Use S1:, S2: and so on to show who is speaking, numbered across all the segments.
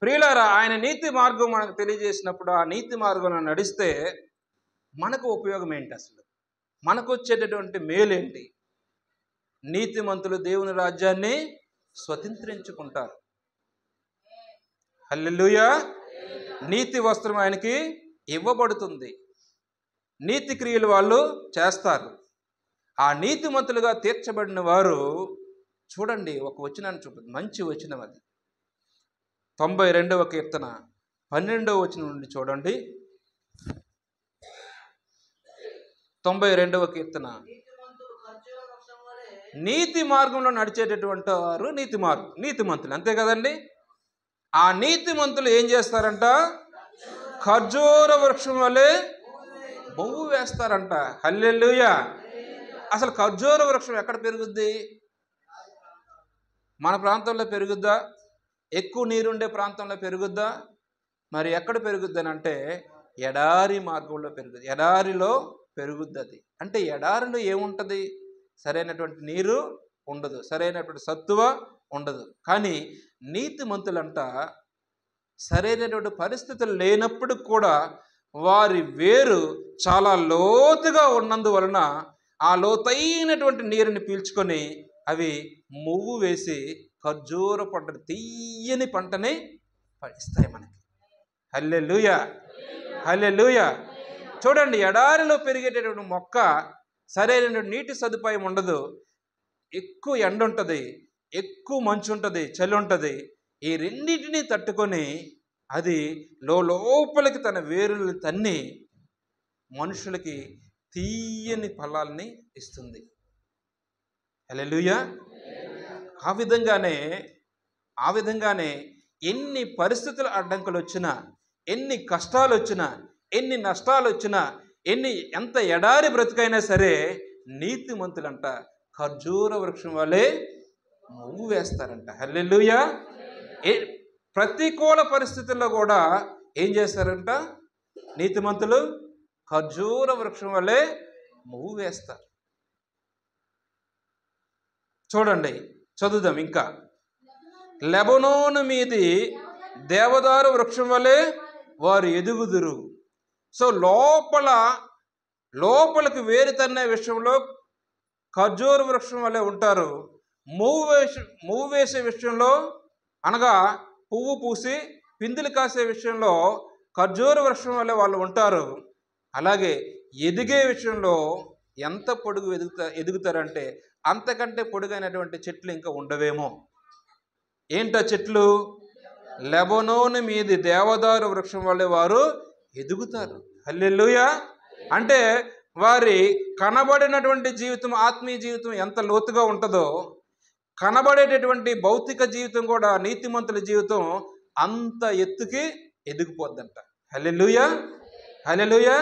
S1: ప్రియులారా, ఆయన నీతి మార్గం మనకు తెలియజేసినప్పుడు ఆ నీతి మార్గంలో నడిస్తే మనకు ఉపయోగం ఏంటి? అసలు మనకు వచ్చేటటువంటి మేలేంటి? నీతిమంతులు దేవుని రాజ్యాన్ని స్వతంత్రించుకుంటారు. హల్లెలూయా. నీతి వస్త్రం ఆయనకి ఇవ్వబడుతుంది. నీతి క్రియలు వాళ్ళు చేస్తారు. ఆ నీతిమంతులుగా తీర్చబడిన వారు చూడండి, ఒక వచనాన్ని చూపుతుంది, మంచి వచనం అది. 92వ కీర్తన 12వ వచనం నుండి చూడండి. 92వ కీర్తన. నీతి మార్గంలో నడిచేటటువంటి వారు నీతిమంతులు, అంతే కదండి. ఆ నీతిమంతులు ఏం చేస్తారంట? ఖర్జూర వృక్షం వలె మొవ్వు వేస్తారంట. హల్లెలూయా. అసలు ఖర్జూర వృక్షం ఎక్కడ పెరుగుద్ది? మన ప్రాంతంలో పెరుగుద్దా? ఎక్కువ నీరుండే ప్రాంతంలో పెరుగుద్దా? మరి ఎక్కడ పెరుగుద్ది అని అంటే ఎడారి మార్గంలో పెరుగుద్ది. ఎడారిలో పెరుగుద్ది అది. అంటే ఎడారిలో ఏముంటుంది? సరైనటువంటి నీరు ఉండదు, సరైనటువంటి సత్తువ ఉండదు. కానీ నీతిమంతులంట సరైనటువంటి పరిస్థితులు లేనప్పుడు కూడా వారి వేరు చాలా లోతుగా ఉన్నందువలన ఆ లోతైనటువంటి నీరుని పీల్చుకొని అవి మువ్వు వేసి ఖర్జూర పంటని, తీయని పంటని ఇస్తాయి మనకి. హల్లెలూయా, హల్లెలూయా. చూడండి, ఎడారిలో పెరిగేటటువంటి మొక్క సరైనటువంటి నీటి సదుపాయం ఉండదు, ఎక్కువ ఎండ ఉంటుంది, ఎక్కువ మంచు ఉంటుంది, చలి ఉంటుంది. ఈ రెండింటినీ తట్టుకొని అది లోపలికి తన వేరులు తన్ని మనుషులకి తీయని ఫలాల్ని ఇస్తుంది. హల్లెలూయా. ఆ విధంగానే ఎన్ని పరిస్థితుల అడ్డంకులు వచ్చినా, ఎన్ని కష్టాలు వచ్చినా, ఎన్ని నష్టాలు వచ్చినా, ఎంత ఎడారి బ్రతుకైనా సరే నీతిమంతులంట ఖర్జూర వృక్షం వలె మొవ్వు వేస్తారంట. హల్లెలూయా. ప్రతికూల పరిస్థితుల్లో కూడా ఏం చేస్తారంట? నీతిమంతులు ఖర్జూర వృక్షం వలె మొవ్వు వేస్తారు. చూడండి, చదువుదాం ఇంకా. లెబనోను మీది దేవదారు వృక్షం వలె వారు ఎదుగుదురు. సో లోపలికి వేరు తన్నే విషయంలో ఖర్జూర వృక్షం వలె ఉంటారు. మువ్వు వేసే విషయంలో, అనగా పువ్వు పూసి పిందులు కాసే విషయంలో ఖర్జూర వృక్షం వలె వాళ్ళు ఉంటారు. అలాగే ఎదిగే విషయంలో ఎంత పొడుగు ఎదుగుతారంటే అంతకంటే పొడుగైనటువంటి చెట్లు ఇంకా ఉండవేమో. ఏంటో చెట్లు? లెబనోను మీది దేవదారు వృక్షం వలె వారు ఎదుగుతారు. హల్లెలూయా. అంటే వారి కనబడినటువంటి జీవితం, ఆత్మీయ జీవితం ఎంత లోతుగా ఉంటుందో, కనబడేటటువంటి భౌతిక జీవితం కూడా, నీతిమంతుల జీవితం అంత ఎత్తుకి ఎదిగిపోద్దంట. హల్లెలూయా, హల్లెలూయా.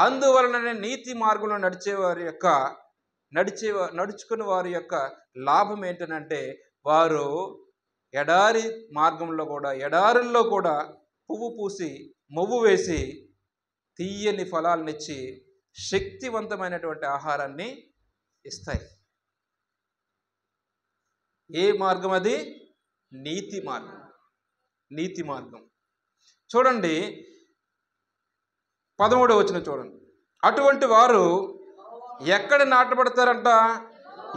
S1: అందువలననే నీతి మార్గంలో నడుచుకున్న వారి యొక్క లాభం ఏంటనంటే వారు ఎడారి మార్గంలో కూడా, ఎడారుల్లో కూడా పువ్వు పూసి మొవ్వు వేసి తీయని ఫలాలనిచ్చి శక్తివంతమైనటువంటి ఆహారాన్ని ఇస్తాయి. ఏ మార్గం అది? నీతి మార్గం. నీతి మార్గం. చూడండి, 13వ వచనం చూడండి. అటువంటి వారు ఎక్కడ నాటబడతారంట?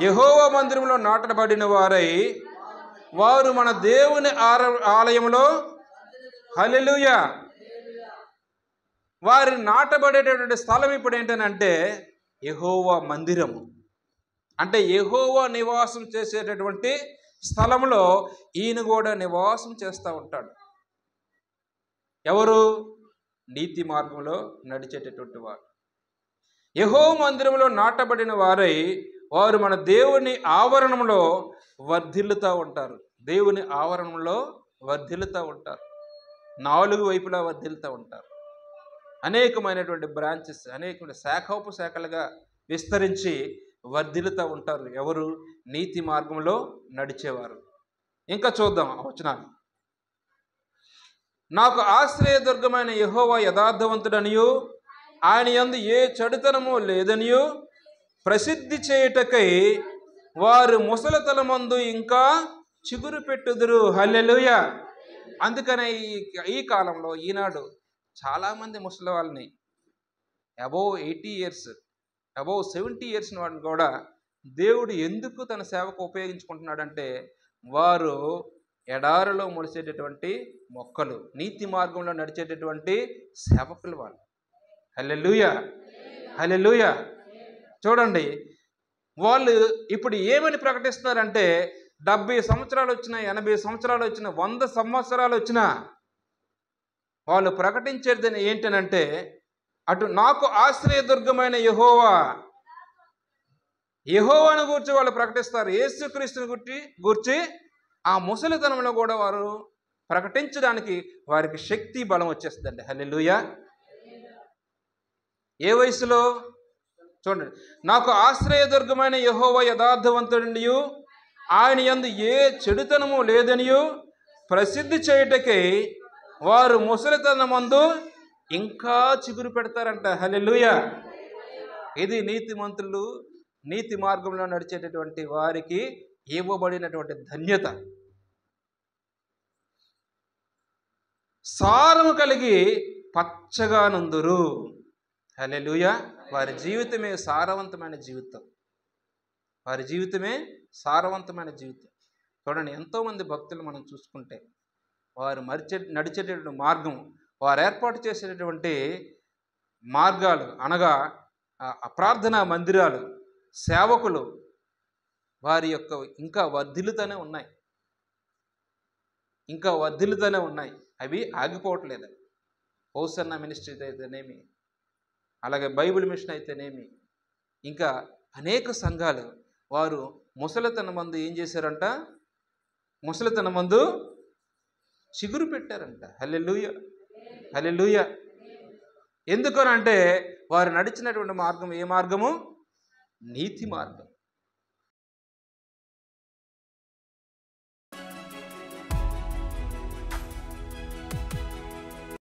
S1: యెహోవా మందిరంలో నాటబడిన వారై వారు మన దేవుని ఆలయంలో, హల్లెలూయా, వారి నాటబడేటటువంటి స్థలం ఇప్పుడు ఏంటనంటే యెహోవా మందిరము. అంటే యెహోవా నివాసం చేసేటటువంటి స్థలంలో ఈయన కూడా నివాసం చేస్తూ ఉంటాడు. ఎవరు? నీతి మార్గంలో నడిచేటటువంటి వారు. యెహోవా మందిరంలో నాటబడిన వారై వారు మన దేవుని ఆవరణంలో వర్ధిల్లుతూ ఉంటారు. దేవుని ఆవరణంలో వర్ధిల్లుతూ ఉంటారు. 4 వైపులా వర్ధిల్లుతూ ఉంటారు. అనేకమైనటువంటి బ్రాంచెస్, అనేకమైన శాఖోపశాఖలుగా విస్తరించి వర్ధిల్లుతూ ఉంటారు. ఎవరు? నీతి మార్గంలో నడిచేవారు. ఇంకా చూద్దాం ఆ వచనాన్ని. నాకు ఆశ్రయదుర్గమైన యెహోవా యథార్థవంతుడనియు ఆయన యందు ఏ చెడుతనము లేదనియు ప్రసిద్ధి చేయుటకై వారు ముసలితలమందు ఇంకా చిగురు పెట్టుదురు. హల్లెలూయా. అందుకనే ఈ కాలంలో ఈనాడు చాలామంది ముసలి వాళ్ళని అబోవ్ 80 ఇయర్స్, అబోవ్ 70 ఇయర్స్ వాడిని కూడా దేవుడు ఎందుకు తన సేవకు ఉపయోగించుకుంటున్నాడంటే, వారు ఎడారిలో మొలిచేటటువంటి మొక్కలు, నీతి మార్గంలో నడిచేటటువంటి సేవకులు వాళ్ళు. హల్లెలూయా, హల్లెలూయా. చూడండి, వాళ్ళు ఇప్పుడు ఏమని ప్రకటిస్తున్నారంటే 70 సంవత్సరాలు వచ్చినా, 80 సంవత్సరాలు వచ్చినా, 100 సంవత్సరాలు వచ్చినా వాళ్ళు ప్రకటించేది ఏంటనంటే, అటు నాకు ఆశ్రయదుర్గమైన యెహోవాను గూర్చి వాళ్ళు ప్రకటిస్తారు. యేసుక్రీస్తుని గూర్చి ఆ ముసలితనంలో కూడా వారు ప్రకటించడానికి వారికి శక్తి బలం వచ్చేస్తుందండి. హల్లెలూయా. ఏ వయసులో? చూడండి, నాకు ఆశ్రయదుర్గమైన యెహోవా యథార్థవంతుడియు, ఆయన యందు ఏ చెడుతనము లేదనియు ప్రసిద్ధి చేయుటకై వారు ముసలితనమందు ఇంకా చిగురు పెడతారంట. హల్లెలూయా. ఇది నీతిమంతులు, నీతి మార్గంలో నడిచేటటువంటి వారికి ఇవ్వబడినటువంటి ధన్యత. సారము కలిగి పచ్చగా నుందురు. హల్లెలూయా. వారి జీవితమే సారవంతమైన జీవితం, వారి జీవితమే సారవంతమైన జీవితం. చూడండి, ఎంతోమంది భక్తులు మనం చూసుకుంటే వారు నడిచేటటువంటి మార్గం, వారు ఏర్పాటు చేసేటటువంటి మార్గాలు అనగా ప్రార్థనా మందిరాలు, సేవకులు వారి యొక్క ఇంకా వర్ధిల్లుతూనే ఉన్నాయి, ఇంకా వర్ధిల్లుతూనే ఉన్నాయి. అవి ఆగిపోవట్లేదు. హోసన్న మినిస్ట్రీ అయితేనేమి, అలాగే బైబిల్ మిషన్ అయితేనేమి, ఇంకా అనేక సంఘాలు వారు ముసలితనమందు ఏం చేశారంట? ముసలితనమందు చిగురు పెట్టారంట. హల్లెలూయా, హల్లెలూయా. ఎందుకనంటే వారు నడిచినటువంటి మార్గం ఏ మార్గము? నీతి మార్గం.